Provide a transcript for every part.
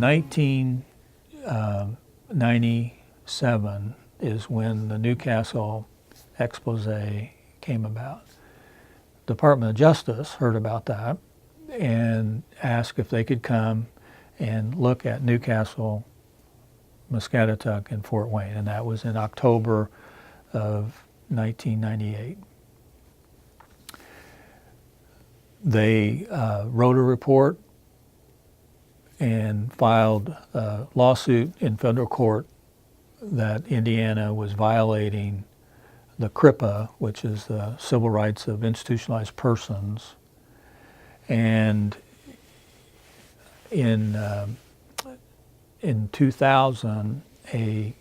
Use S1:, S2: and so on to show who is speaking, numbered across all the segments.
S1: 1997 is when the Newcastle expose came about. The Department of Justice heard about that and asked if they could come and look at Newcastle, Muscatatuck, and Fort Wayne, and that was in October of 1998. They wrote a report and filed a lawsuit in federal court that Indiana was violating the Krieble, which is the Civil Rights of Institutionalized Persons. And in 2000, an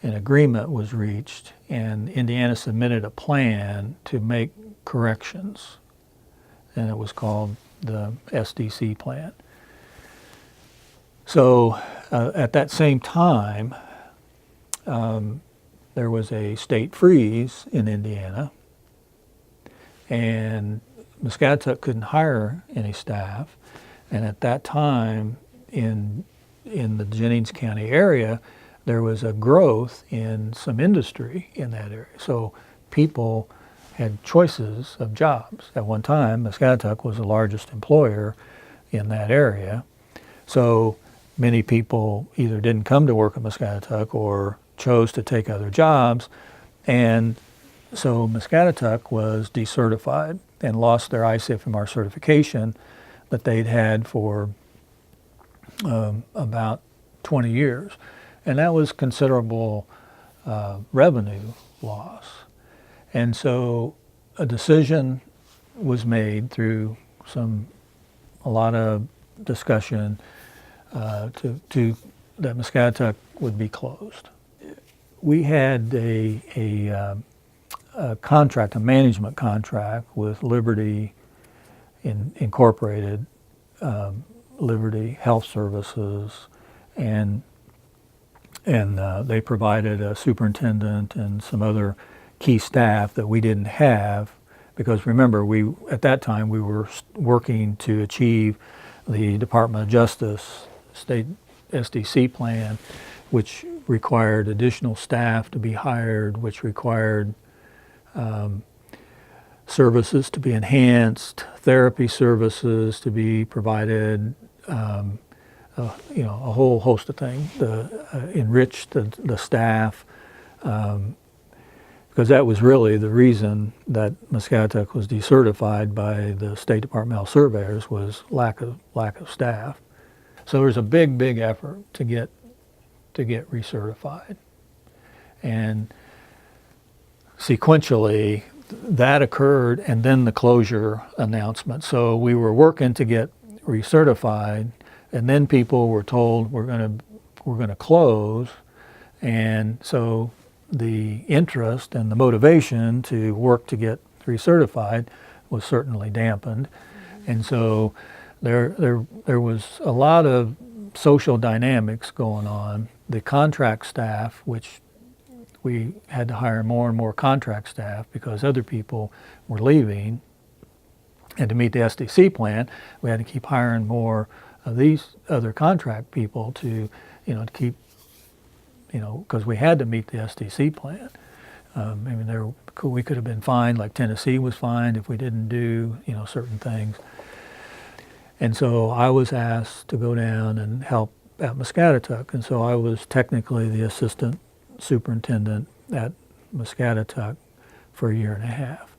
S1: agreement was reached, and Indiana submitted a plan to make corrections, and it was called the SDC plan. So at that same time, there was a state freeze in Indiana, and Muscatatuck couldn't hire any staff. And at that time, in the Jennings County area, there was a growth in some industry in that area. So people had choices of jobs. At one time, Muscatatuck was the largest employer in that area. So many people either didn't come to work at Muscatatuck or chose to take other jobs. And so Muscatatuck was decertified and lost their ICFMR certification that they'd had for about 20 years. And that was considerable revenue loss. And so a decision was made through a lot of discussion that Muscatatuck would be closed. We had a contract, a management contract with Liberty Incorporated, Liberty Health Services, and they provided a superintendent and some other key staff that we didn't have, because remember, at that time we were working to achieve the Department of Justice state SDC plan, which required additional staff to be hired, which required services to be enhanced, therapy services to be provided, a whole host of things to enrich the staff, because that was really the reason that Muscatatuck was decertified by the State Department of Health Surveyors, was lack of staff. So there was a big effort to get recertified, and sequentially that occurred, and then the closure announcement. So we were working to get recertified, and then people were told we're going to close, and so the interest and the motivation to work to get recertified was certainly dampened. And so there was a lot of social dynamics going on. The contract staff, which we had to hire more and more contract staff because other people were leaving, and to meet the SDC plan, we had to keep hiring more of these other contract people to keep, because we had to meet the SDC plan. We could have been fined, like Tennessee was fined if we didn't do, certain things. And so I was asked to go down and help at Muscatatuck, and so I was technically the assistant superintendent at Muscatatuck for a year and a half.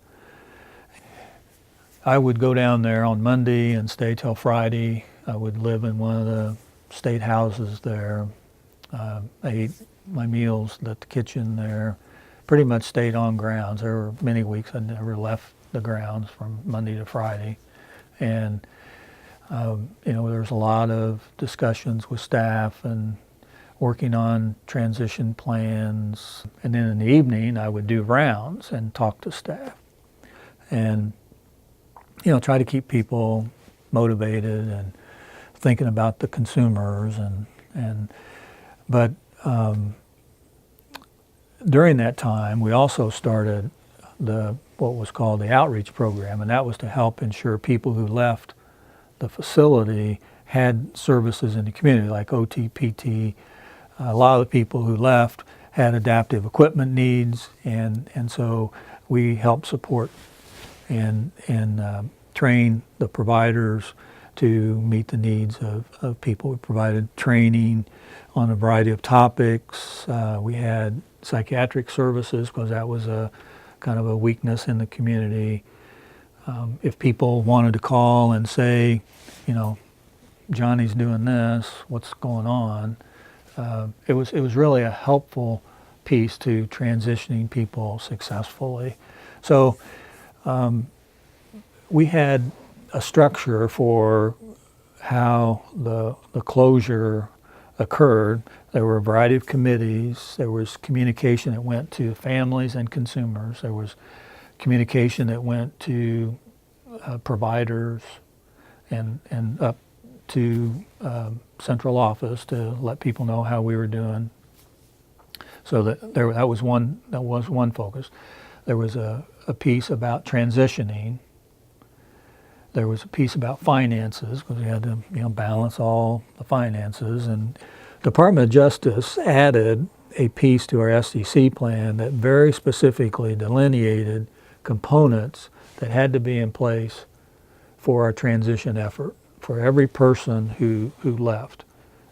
S1: I would go down there on Monday and stay till Friday. I would live in one of the state houses there. I ate my meals at the kitchen there. Pretty much stayed on grounds. There were many weeks I never left the grounds from Monday to Friday. And there was a lot of discussions with staff and working on transition plans. And then in the evening, I would do rounds and talk to staff and, try to keep people motivated and thinking about the consumers. But during that time, we also started what was called the outreach program, and that was to help ensure people who left the facility had services in the community like OT, PT. A lot of the people who left had adaptive equipment needs, and so we helped support and train the providers to meet the needs of people. We provided training on a variety of topics. We had psychiatric services because that was a kind of a weakness in the community. If people wanted to call and say, you know, Johnny's doing this, what's going on? It was really a helpful piece to transitioning people successfully. So we had a structure for how the closure occurred. There were a variety of committees. There was communication that went to families and consumers. There was communication that went to providers and up to central office to let people know how we were doing. So that was one focus. There was a piece about transitioning. There was a piece about finances because we had to balance all the finances. And Department of Justice added a piece to our SDC plan that very specifically delineated components that had to be in place for our transition effort for every person who left,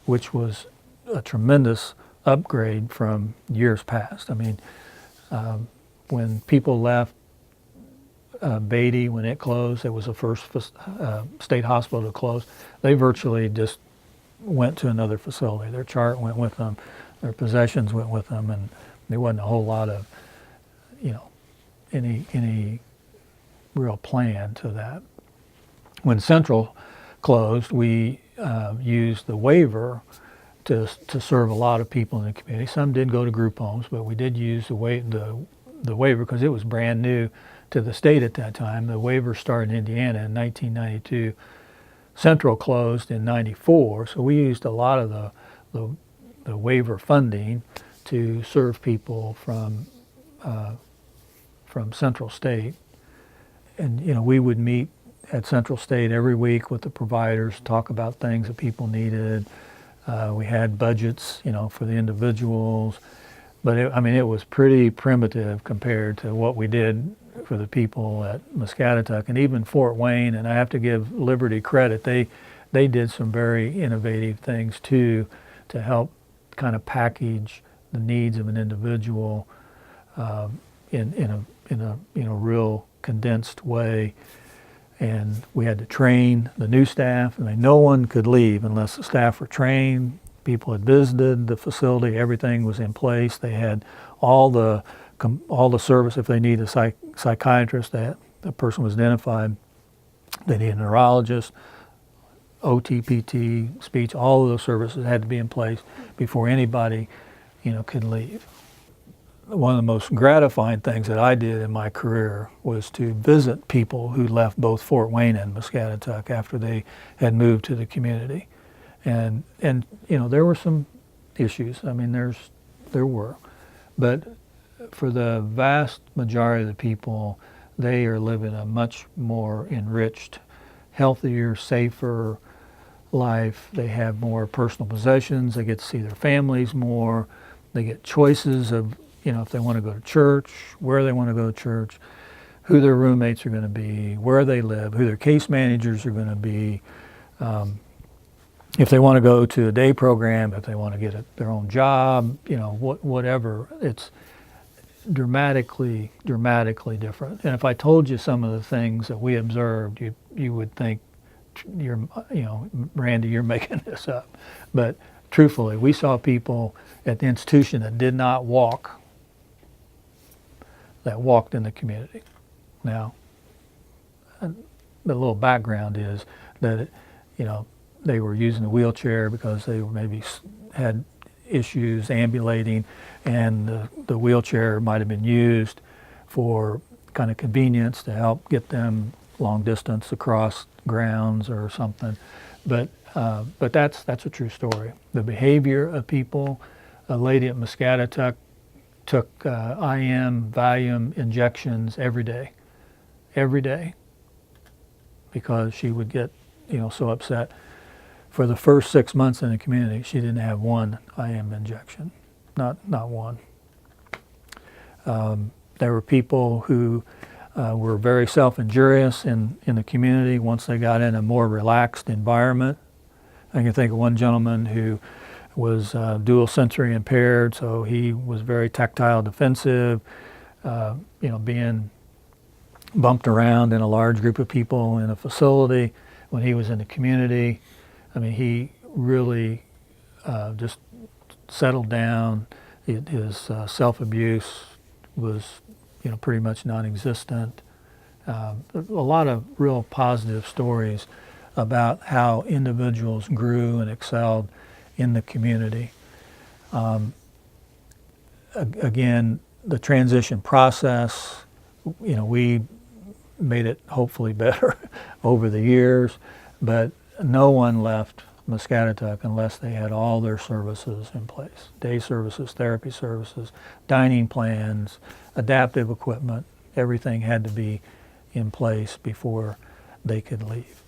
S1: which was a tremendous upgrade from years past. I mean, when people left Beatty, when it closed, it was the first state hospital to close. They virtually just went to another facility. Their chart went with them, their possessions went with them, and there wasn't a whole lot of, any real plan to that. When Central closed, we used the waiver to serve a lot of people in the community. Some did go to group homes, but we did use the waiver because it was brand new to the state at that time. The waiver started in Indiana in 1992. Central closed in 94, so we used a lot of the waiver funding to serve people from Central State. And we would meet at Central State every week with the providers, talk about things that people needed. We had budgets, for the individuals, but it was pretty primitive compared to what we did for the people at Muscatatuck and even Fort Wayne. And I have to give Liberty credit; they did some very innovative things too to help kind of package the needs of an individual in a real condensed way. And we had to train the new staff. I mean, no one could leave unless the staff were trained. People had visited the facility. Everything was in place. They had all the service. If they needed a psychiatrist, that the person was identified. They needed a neurologist, OT, PT, speech. All of those services had to be in place before anybody, could leave. One of the most gratifying things that I did in my career was to visit people who left both Fort Wayne and Muscatatuck after they had moved to the community. And there were some issues. I mean, there were. But for the vast majority of the people, they are living a much more enriched, healthier, safer life. They have more personal possessions. They get to see their families more. They get choices of if they want to go to church, where they want to go to church, who their roommates are going to be, where they live, who their case managers are going to be, if they want to go to a day program, if they want to get their own job, whatever. It's dramatically different. And if I told you some of the things that we observed, you would think, Randy, you're making this up. But truthfully, we saw people at the institution that did not walk, that walked in the community. Now, the little background is that, they were using a wheelchair because they maybe had issues ambulating, and the wheelchair might have been used for kind of convenience to help get them long distance across grounds or something. But that's a true story. The behavior of people, a lady at Muscatatuck took IM Valium injections every day, because she would get so upset. for the first 6 months in the community, she didn't have one IM injection, not one. There were people who were very self-injurious in the community once they got in a more relaxed environment. I can think of one gentleman who was dual sensory impaired, so he was very tactile defensive, being bumped around in a large group of people in a facility. When he was in the community, I mean, he really just settled down. His self-abuse was, pretty much non-existent. A lot of real positive stories about how individuals grew and excelled in the community. Again, the transition process, we made it hopefully better over the years, but no one left Muscatatuck unless they had all their services in place. Day services, therapy services, dining plans, adaptive equipment, everything had to be in place before they could leave.